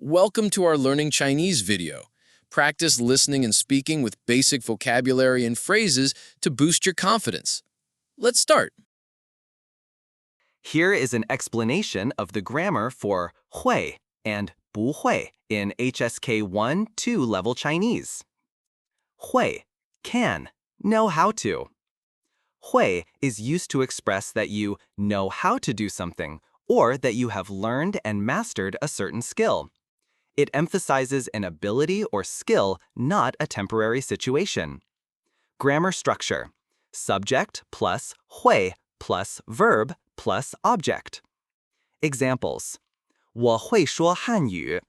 Welcome to our Learning Chinese video. Practice listening and speaking with basic vocabulary and phrases to boost your confidence. Let's start. Here is an explanation of the grammar for 会 and 不会 in HSK1 2 level Chinese. 会, can, know how to. 会 is used to express that you know how to do something or that you have learned and mastered a certain skill. It emphasizes an ability or skill, not a temporary situation. Grammar structure: subject plus 会 plus verb plus object. Examples: 我会说汉语.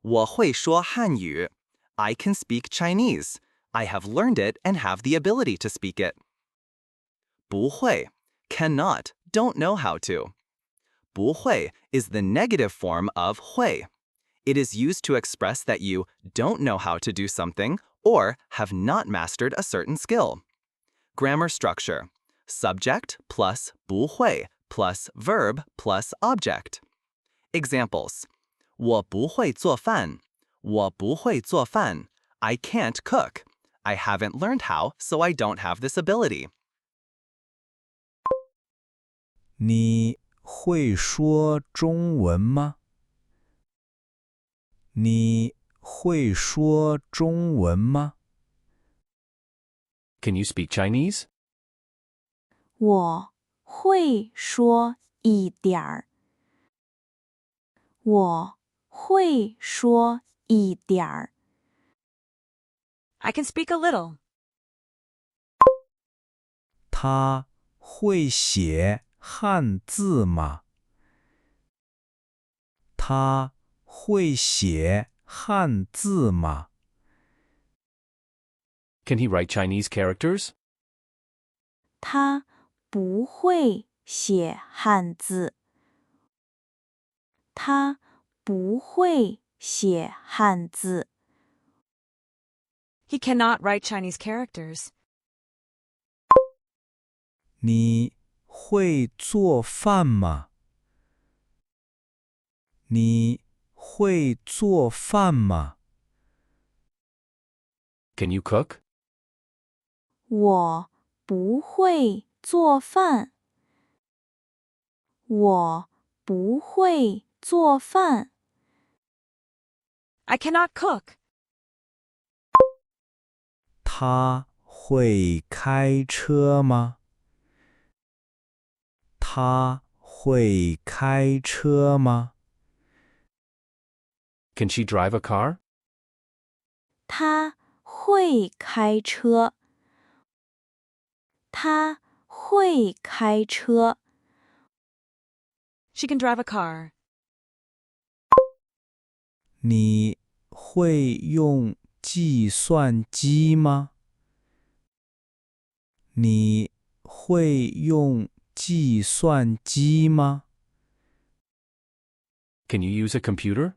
我会说汉语. I can speak Chinese. I have learned it and have the ability to speak it. 不会, cannot, don't know how to. 不会 is the negative form of 会. It is used to express that you don't know how to do something or have not mastered a certain skill. Grammar structure: subject plus 不会 plus verb plus object. Examples: 我不会做饭. 我不会做饭. I can't cook. I haven't learned how, so I don't have this ability. 你会说中文吗？你会说中文吗？ Can you speak Chinese? 我会说一点儿。我会说一点儿。I can speak a little. 他会写汉字吗？他会写汉字吗？ Can he write Chinese characters? 他不会写汉字。他不会写汉字。He cannot write Chinese characters. 你会做饭吗？你会做饭吗？ Can you cook? 我不会做饭。我不会做饭。I cannot cook. 他会开车吗？他会开车吗？ Can she drive a car? 他会开车。他会开车。She can drive a car. 你会用计算机吗？你会用计算机吗？ Can you use a computer?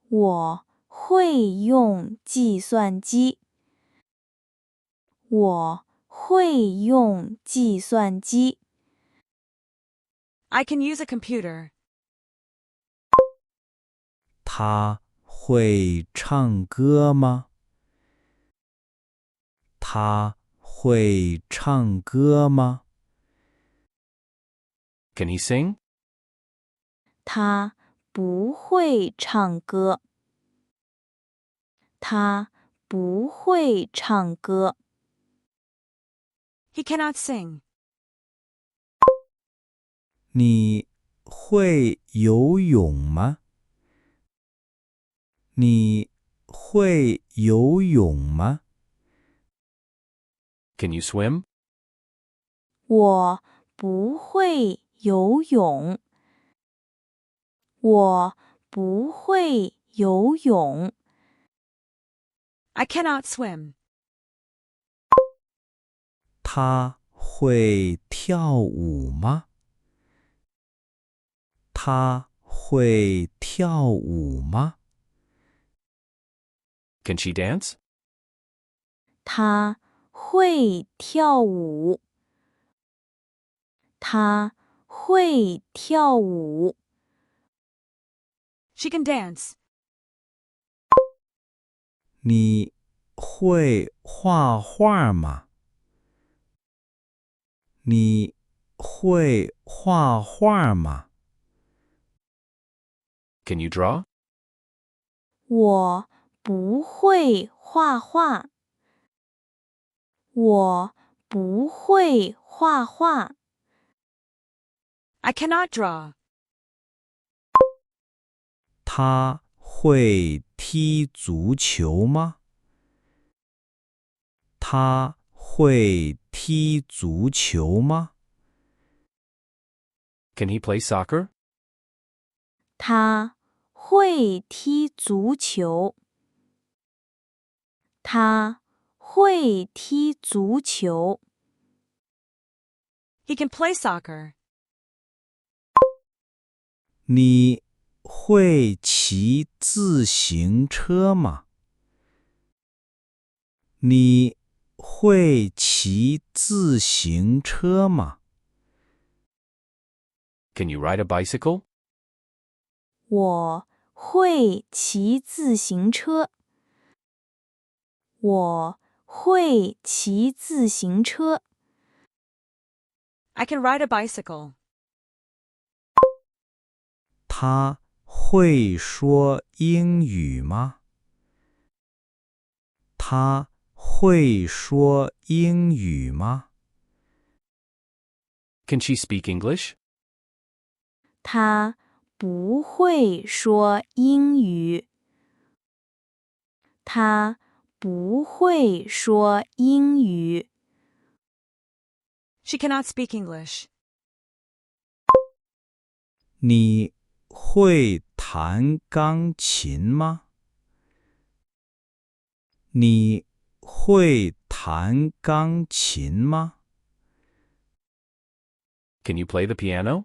我会用计算机。我会用计算机。I can use a computer. 他会唱歌吗？他会唱歌吗？ Can he sing? 他不会唱歌。他不会唱歌。He cannot sing. 你会游泳吗？你会游泳吗？ Can you swim? 我不会游泳。我不会游泳。I cannot swim. 他会跳舞吗？他会跳舞吗？ Can she dance? 他会跳舞。他会跳舞。She can dance. 你会画画吗？你会画画吗？ Can you draw? 我不会画画。我不会画画。I cannot draw. 他会踢足球吗？他会踢足球吗？ Can he play soccer? 他会踢足球。他会踢足球。He can play soccer. 你会骑自行车吗？你会骑自行车吗？ Can you ride a bicycle? 我会骑自行车。我会骑自行车。I can ride a bicycle. 他会说英语吗？他会说英语吗？ Can she speak English? 他不会说英语。他不会说英语。She cannot speak English. 你会弹钢琴吗？你会弹钢琴吗？ Can you play the piano?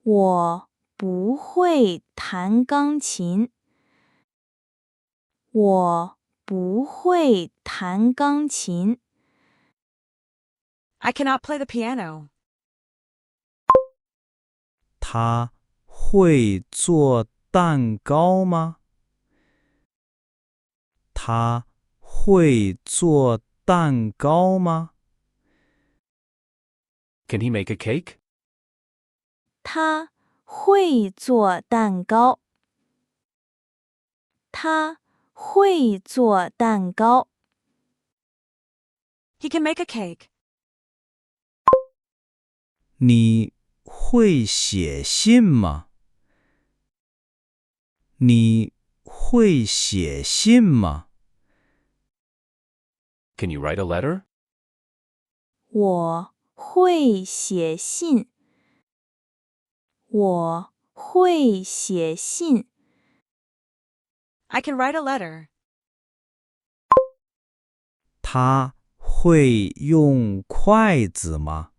我不会弹钢琴。我不会弹钢琴。I cannot play the piano. 他会做蛋糕吗？他会做蛋糕吗？ Can he make a cake? 他会做蛋糕。他会做蛋糕。He can make a cake. 你会写信吗？你会写信吗？ Can you write a letter? 我会写信。我会写信。I can write a letter. 他会用筷子吗？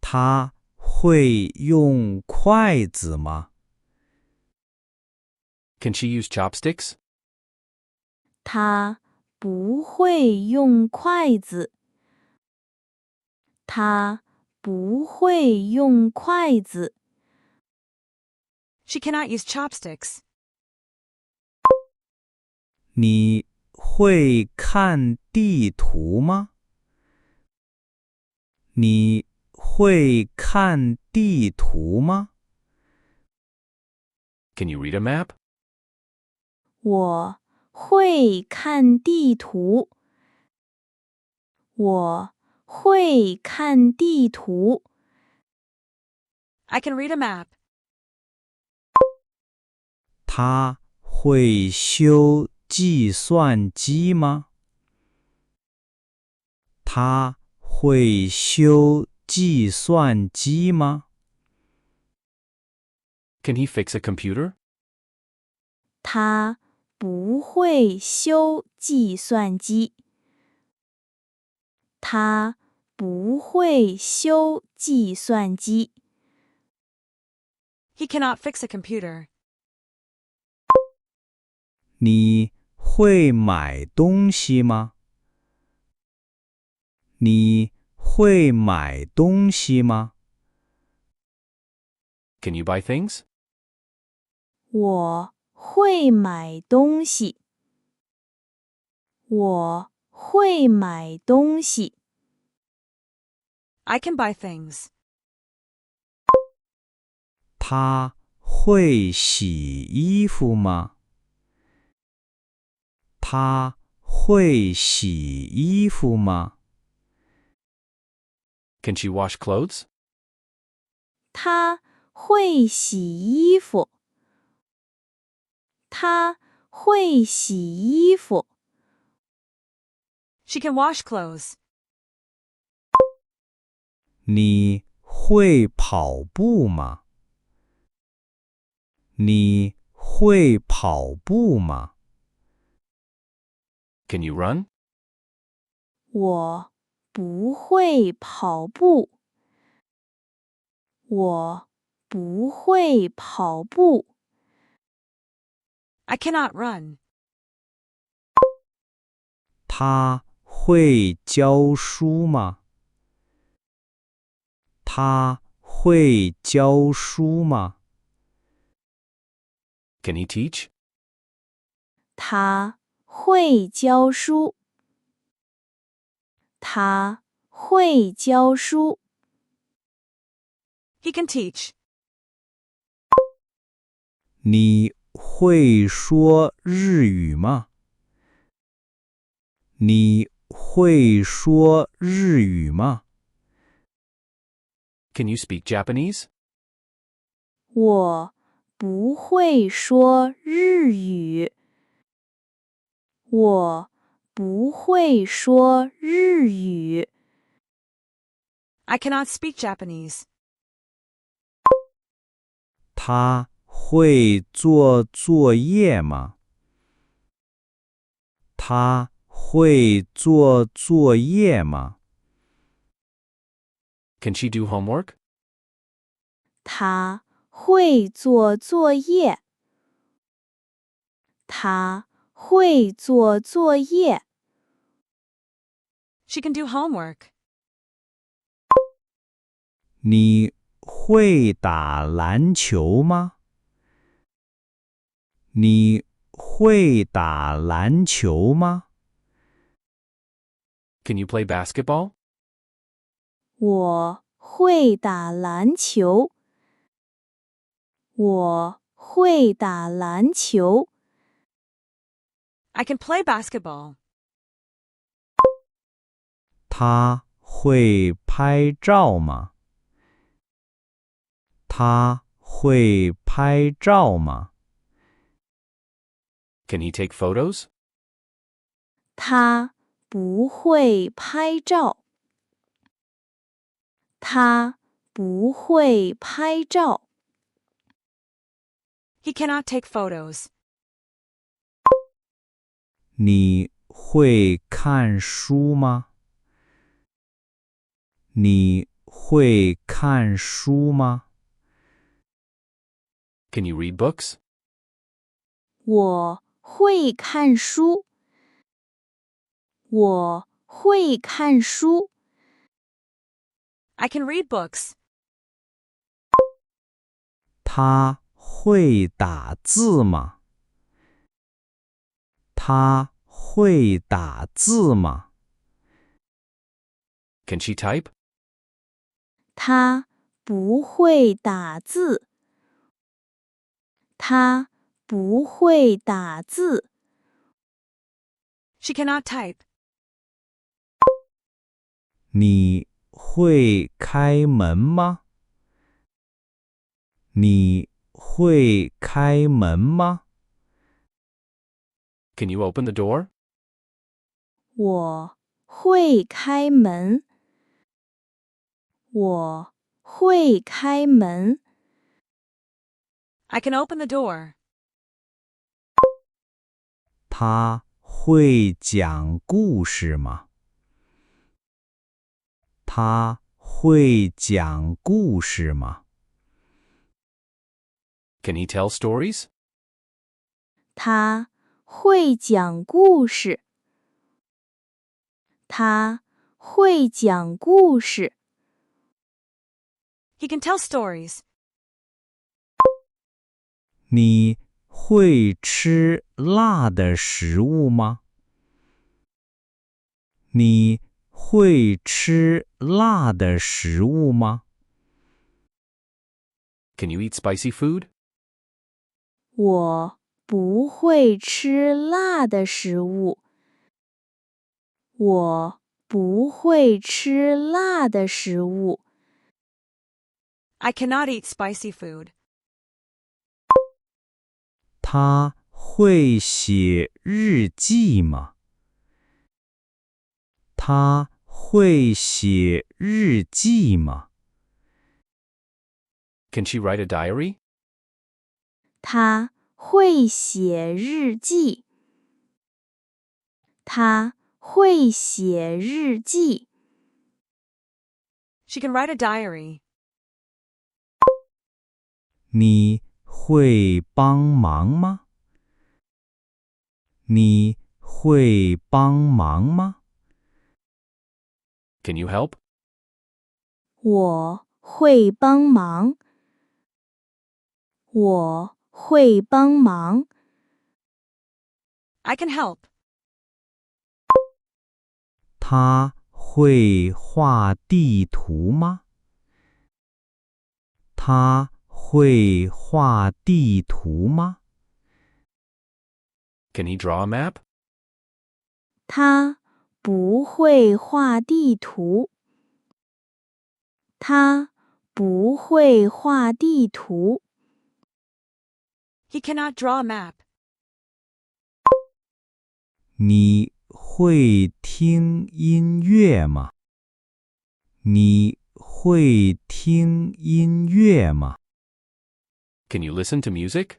他会用筷子吗？ Can she use chopsticks? 他不会用筷子。他不会用筷子。She cannot use chopsticks. 你会看地图吗？你会看地图吗？ Can you read a map? 我会看地图。我会看地图。I can read a map. 他会修计算机吗？他会修计算机吗？ Can he fix a computer? 他不会修计算机。他不会修计算机。He cannot fix a computer. 你会买东西吗？你会买东西吗？ Can you buy things? 我会买东西。我会买东西。I can buy things. 他会洗衣服吗？他会洗衣服吗？ Can she wash clothes? 他会洗衣服。他会洗衣服。She can wash clothes. 你会跑步吗？你会跑步吗？ Can you run? 我不会跑步。我不会跑步。I cannot run. 他会教书吗？他会教书吗？ Can he teach? 他会教书。他会教书。He can teach. 你会说日语吗？你会说日语吗？ Can you speak Japanese? 我不会说日语。我不会说日语。I cannot speak Japanese. 他会做作业吗？他会做作业吗？ Can she do homework? 他会做作业。他会做作业。She can do homework. 你会打篮球吗？你会打篮球吗？ Can you play basketball? 我会打篮球。我会打篮球。I can play basketball. 他会拍照吗？他会拍照吗？ Can he take photos? 他不会拍照。他不会拍照。He cannot take photos. 你会看书吗？你会看书吗？ Can you read books? 我会看书。我会看书。I can read books. 他会打字吗？他会打字吗？ Can she type? 他不会打字。他不会打字。She cannot type. 你会开门吗？你会开门吗？ Can you open the door? 我会开门。我会开门。I can open the door. 他会讲故事吗？他会讲故事吗？ Can he tell stories? 他会讲故事。他会讲故事。He can tell stories. 你会吃辣的食物吗？你会吃辣的食物吗？ Can you eat spicy food? 我不会吃辣的食物。我不会吃辣的食物。I cannot eat spicy food. 他会写日记吗？他会写日记吗？ Can she write a diary? 他会写日记。他会写日记。She can write a diary. 你会帮忙吗？你会帮忙吗？ Can you help? 我会帮忙。我会帮忙。I can help. 他会画地图吗？他会画地图吗？ Can he draw a map? 他不会画地图。他不会画地图。He cannot draw a map. 你会听音乐吗？你会听音乐吗？ Can you listen to music?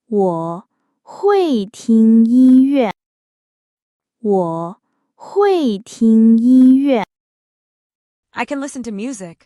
我会听音乐。我会听音乐。I can listen to music.